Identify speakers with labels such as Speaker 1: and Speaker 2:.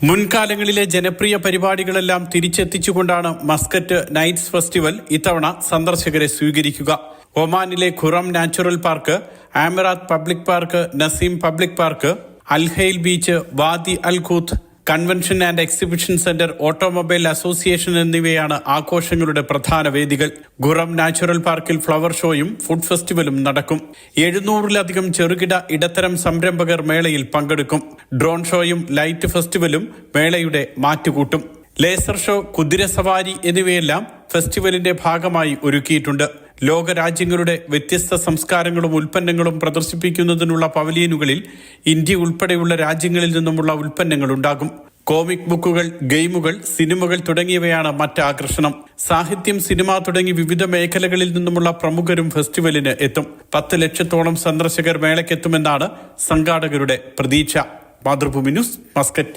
Speaker 1: മുൻകാലങ്ങളിലെ ജനപ്രിയ പരിപാടികളെല്ലാം തിരിച്ചെത്തിച്ചുകൊണ്ടാണ് Muscat nights festival ഇത്തവണ സന്ദർശകരെ സ്വീകരിക്കുക. ഒമാനിലെ Qurum natural park, Amerat public park, Naseem public park, Al Hail beach, Wadi Al Khoud, convention and exhibition centre, automobile association എന്നിവയാണ് ആഘോഷങ്ങളുടെ പ്രധാന വേദികൾ. ഖുറം നാച്ചുറൽ പാർക്കിൽ ഫ്ലവർ ഷോയും ഫുഡ് ഫെസ്റ്റിവലും നടക്കും. 700-ലധികം ചെറുകിട ഇടത്തരം സംരംഭകർ മേളയിൽ പങ്കെടുക്കും. ഡ്രോൺ ഷോയും ലൈറ്റ് ഫെസ്റ്റിവലും മേളയുടെ മാറ്റുകൂട്ടും. ലേസർ ഷോ, കുതിരസവാരി എന്നിവയെല്ലാം ഫെസ്റ്റിവലിന്റെ ഭാഗമായി ഒരുക്കിയിട്ടുണ്ട്. ലോകരാജ്യങ്ങളുടെ വ്യത്യസ്ത സംസ്കാരങ്ങളും ഉൽപ്പന്നങ്ങളും പ്രദർശിപ്പിക്കുന്നതിനുള്ള പവലിയനുകളിൽ ഇന്ത്യ ഉൾപ്പെടെയുള്ള രാജ്യങ്ങളിൽ നിന്നുമുള്ള ഉൽപ്പന്നങ്ങളുണ്ടാകും. കോമിക് ബുക്കുകൾ, ഗെയിമുകൾ, സിനിമകൾ തുടങ്ങിയവയാണ് മറ്റ് ആകർഷണം. സാഹിത്യം, സിനിമ തുടങ്ങി വിവിധ മേഖലകളിൽ നിന്നുമുള്ള പ്രമുഖരും ഫെസ്റ്റിവലിന് എത്തും. 10 ലക്ഷത്തോളം സന്ദർശകർ മേളയ്ക്കെത്തുമെന്നാണ് സംഘാടകരുടെ പ്രതീക്ഷ. Mathrubhumi news, Muscat.